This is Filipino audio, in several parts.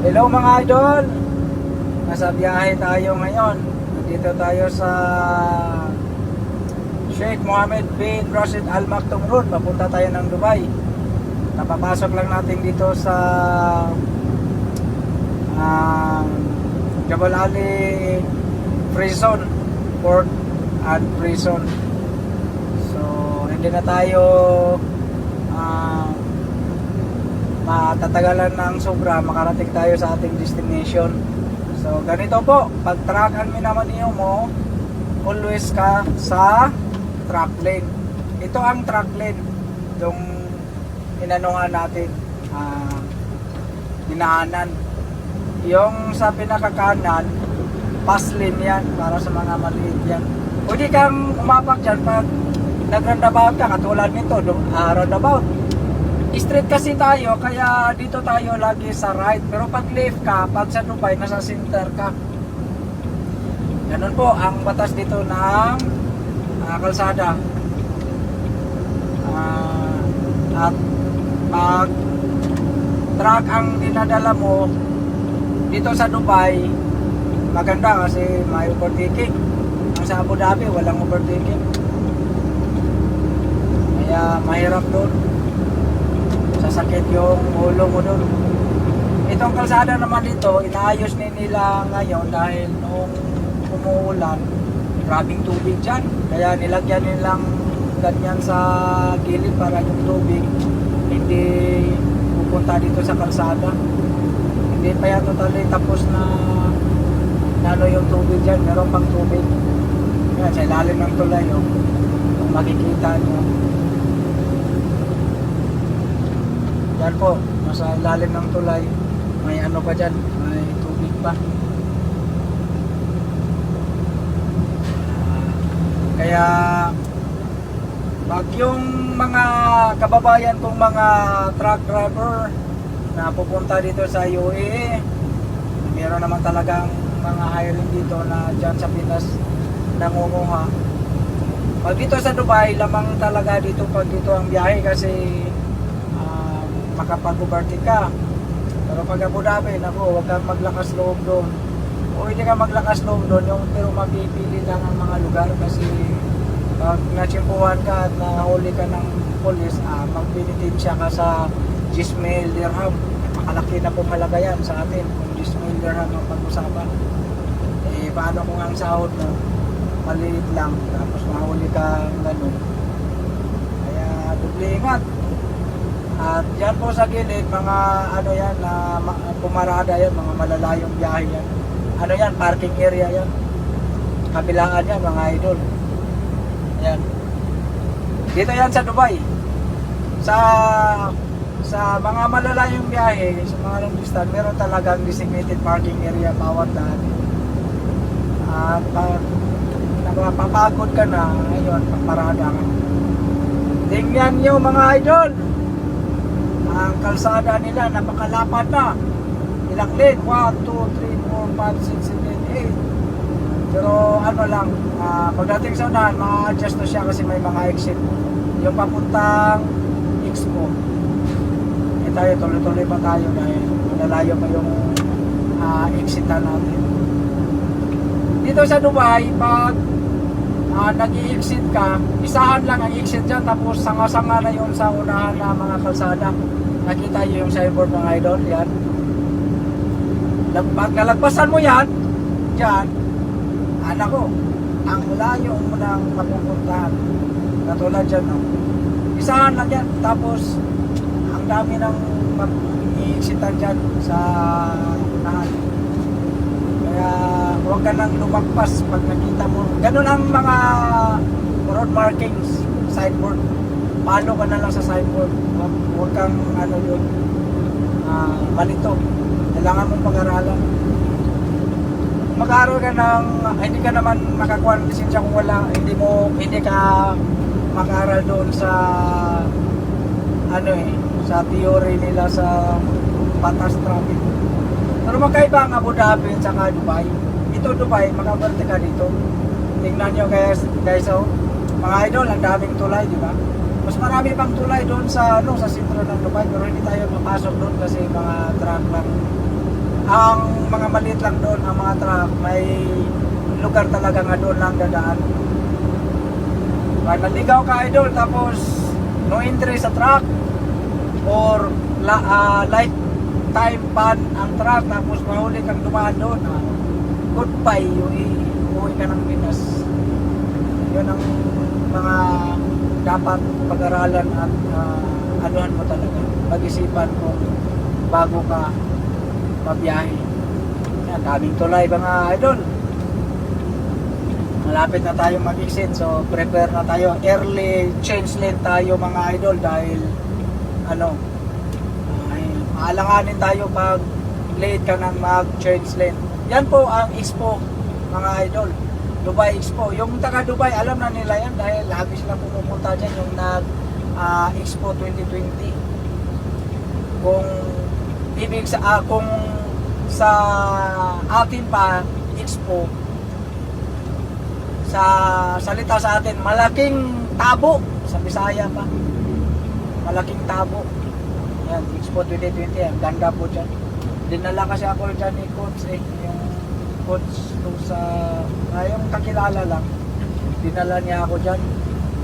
Hello mga idol. Nasa biyahe tayo ngayon. Dito tayo sa Sheikh Mohammed bin Rashid Al Maktoum Road. Papunta tayo ng Dubai. Napapasok lang natin dito sa Jabal Ali Prison, Port and Prison. So hindi na tayo matatagalan ng sobra, makarating tayo sa ating destination. So ganito po, pag trackan naman niyo mo, always ka sa track lane. Ito ang track lane, yung inanuhan natin, dinaanan. Yung sa pinakakanan, pass lane yan, para sa mga maliit yan. Pwede kang umapak dyan pag nag-roundabout ka, katulad nito, roundabout. Straight kasi tayo, kaya dito tayo lagi sa right. Pero pag left ka, pag sa Dubai, nasa center ka. Ganun po ang batas dito ng kalsada. At pag truck ang dinadala mo dito sa Dubai, maganda kasi may overtaking. Ang sa Abu Dhabi, walang overtaking. Kaya mahirap doon. Sasakit yung ulo mo doon. Itong kalsada naman dito, inaayos nila ngayon dahil nung umuulan, grabing tubig dyan. Kaya nilagyan nilang ganyan sa gilid para yung tubig hindi pupunta dito sa kalsada. Hindi pa yan totally tapos na ano yung tubig dyan. Meron pang tubig. Kaya sa ilalim ng tulay, kung makikita nyo. Yan po, nasa ilalim ng tulay, may ano pa dyan, may tubig pa. Kaya pag yung mga kababayan kong mga truck driver na pupunta dito sa UAE, meron naman talagang mga hiring dito na dyan sa Pinas nangunguha. Pag dito sa Dubai, lamang talaga dito pag dito ang biyahe kasi makapag-overtake ka. Pero pag Abu Dhabi, naku, huwag kang maglakas loob doon. O hindi ka maglakas loob doon, pero mapipili lang ang mga lugar kasi pag natsimpuhan ka at nahuli ka ng polis, magbinitensya ka sa 10,000 dirham. Makalaki na pong halaga yan sa atin kung 10,000 dirham ang pag-usapan. Eh, paano kung ang sahod mo maliit lang, tapos mahuli ka ganun. Kaya doble ingat. At yan po sa gilid, mga ano yan, na pumarada yan, mga malalayong biyahe yan. Ano yan, parking area yan. Kabilangan yan, mga idol. Yan. Dito yan sa Dubai. Sa mga malalayong biyahe, sa mga long distance, meron talagang designated parking area bawat daan. At pag napapagod ka na, ayun, paparada ka. Tingnan nyo mga idol. Ang kalsada nila napakalapad na. Ilang lane? 1, 2, 3, 4, 5, 6, 7, 8. Pero ano lang, pagdating sa unahan, ma-adjust na siya kasi may mga exit. Yung papuntang Expo. Eh tayo, tuloy-tuloy pa tayo dahil nalayo pa yung exitan natin. Dito sa Dubai, pag nag-i-exit ka, isahan lang ang exit dyan, tapos sanga-sanga na yun sa unahan na mga kalsada. Nakita nyo yung signboard mga idol, yan. Pag nalagpasan mo yan, dyan, anak ko, ang layo mo nang mapupuntahan. Katulad dyan, no? Isahan lang yan, tapos ang dami ng i-exitan dyan sa unahan. Kaya huwag ka nang lumagpas pag nakita mo. Ganun ang mga road markings, signboard. Palo ka na lang sa signboard. Huwag kang ano yun, malito. Kailangan mong pag-aralan. Mag-aaral ka ng, hindi ka naman makakuha ng lisensya kung hindi ka mag-aaral doon sa sa theory nila sa batas traffic. Pero magkaiba ang Abu Dhabi at saka Dubai. Ito Dubai, makabarte ka dito. Tingnan nyo guys, mga idol, ang daming tulay, di ba? Mas marami pang tulay doon sa sa sentro ng Dubai, pero hindi tayo mapasok doon kasi mga truck lang ang mga maliit lang doon, ang mga truck, may lugar talaga nga doon lang dadaan. Pag naligaw ka idol, tapos no entry sa truck or lifetime ban ang truck, tapos mahuli kang dumaan doon, goodbye, uwi ka ng Pinas. Yun ang mga dapat pag-aralan at anuhan mo talaga, pag-isipan kung bago ka mabiyahe. Yan, daming tulay mga idol. Malapit na tayo mag-exit, so prepare na tayo. Early change lane tayo mga idol dahil maalanganin tayo pag late ka nang mag-change lane. Yan po ang Expo mga idol, Dubai Expo. Yung taga Dubai alam na nila yan dahil lagi sila pumupunta dyan yung Expo 2020. Kung sa atin pa Expo, sa salita sa atin malaking tabo, sa Bisaya pa malaking tabo. Yan, Expo 2020, ang ganda po dyan. Dinala kasi ako dyan ni Coach yung Coach nung yung kakilala lang, dinala niya ako dyan.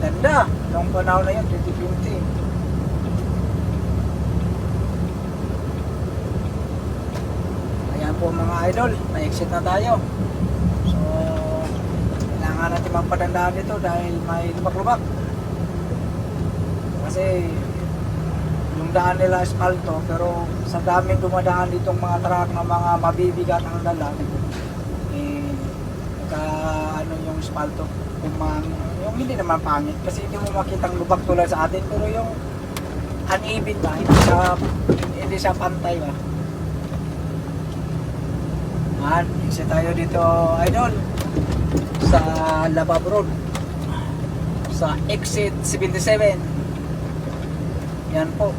Ganda nung panahon na yun, 2020. Ayan po mga idol, na-exit na tayo. So kailangan natin magpadandaan dito dahil may lubak-lubak. Kasi yung daan nila espalto, pero sa daming dumadaan ditong mga truck na mga mabibigat ang dala, yung espalto, yung hindi naman pangit kasi hindi mo makitang lubak tulad sa atin, pero yung uneven ba, hindi siya pantay ba. Exit tayo dito idol sa Labab Road, sa exit 77. Yan po.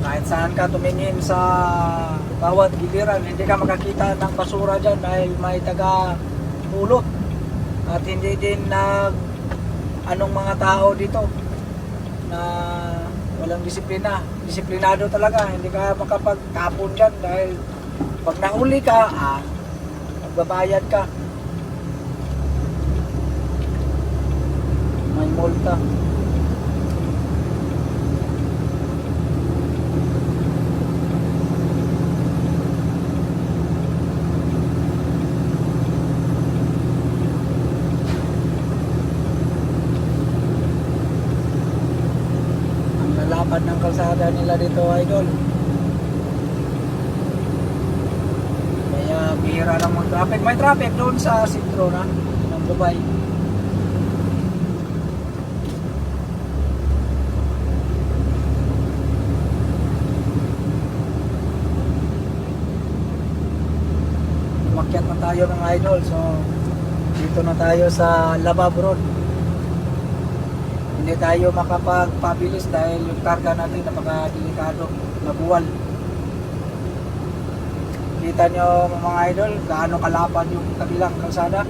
Kahit saan ka tumingin sa bawat giliran, hindi ka makakita ng basura dyan dahil may taga-pulot. At hindi din anong mga tao dito na walang disiplina. Disiplinado talaga, hindi ka makapagtapon dyan dahil pag nahuli ka, magbabayad ka. May multa. Ang lalapad ng kalsada nila dito idol, kaya bihira lang mo traffic. May traffic doon sa sentro na ng Dubai. Umakyat na tayo ng idol, so dito na tayo sa Labab Road. Hindi tayo makapagpabilis dahil yung karga natin napaka-delikado, nabuwal. Kita nyo mga idol gaano kalapad yung kabilang kalsada.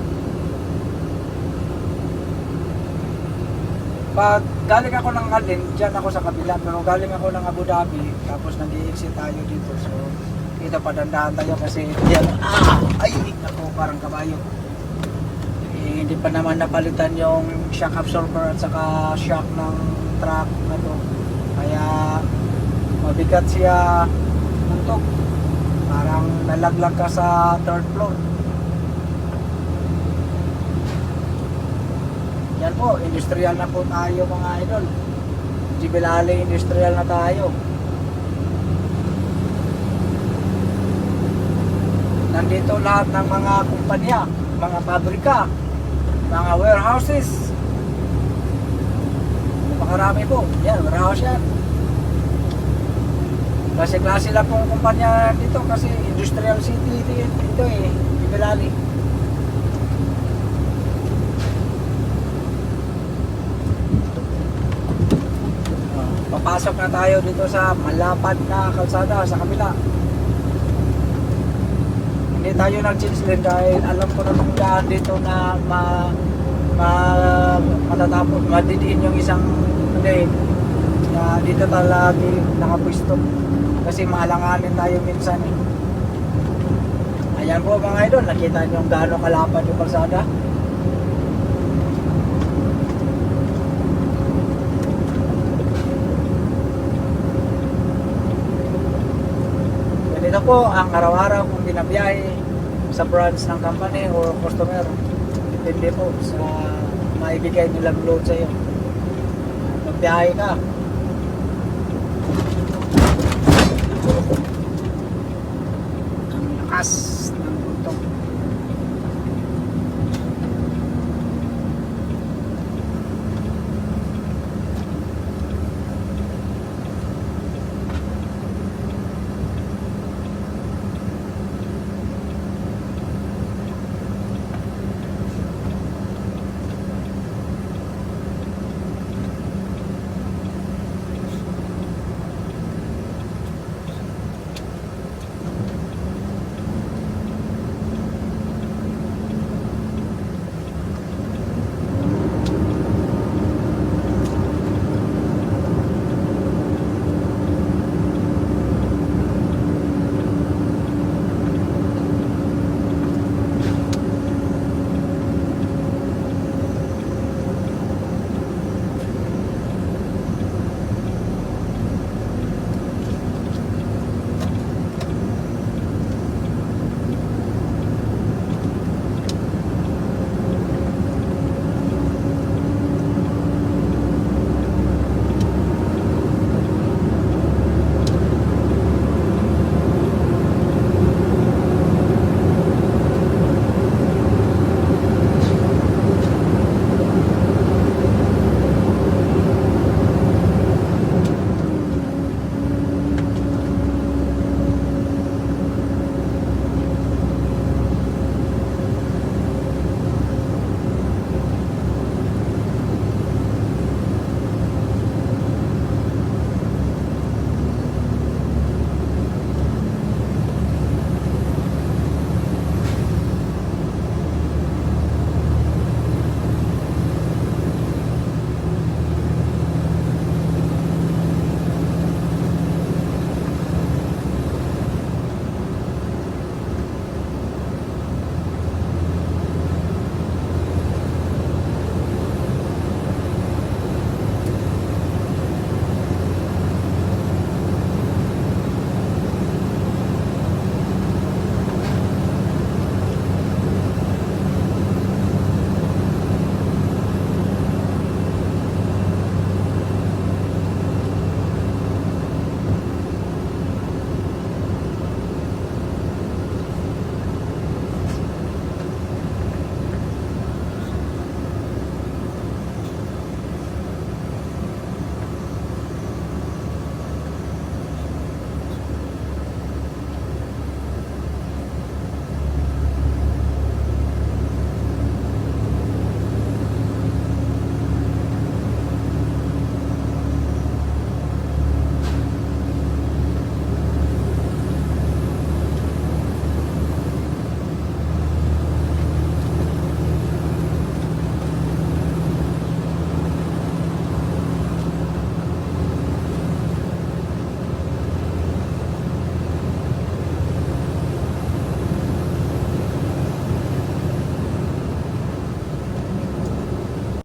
Pag galing ako ng Alin, dyan ako sa kabila, pero galing ako ng Abu Dhabi, tapos nag-i-exit tayo dito, so dito padandahan tayo kasi yan, ay ako parang kabayo. Hindi pa naman napalitan yung shock absorber at saka shock ng truck na to, kaya mabigat siya muntok, parang nalaglag ka sa third floor. Yan po, industrial na po tayo mga idol. Jibilali industrial na tayo. Nandito lahat ng mga kumpanya, mga pabrika, mga warehouses. Napakarami po. Yan, warehouse yan. Klase-klase lang pong kumpanya dito kasi industrial city dito Jibilali. Papasok na tayo dito sa malapad na kalsada sa kabila. Hindi tayo nag-change lane dahil alam ko na nung daan dito na matatapos, madidiin yung isang lane. dito talaga nakapwisto. Kasi malanganin tayo minsan eh. Ayan po mga idol, nakita nyo gaano kalapad yung kalsada. Ganito po ang araw-araw kung binabiyahe sa branch ng company o customer. Depende po sa maibigay nilang load sa iyo. Magbiyahe ka,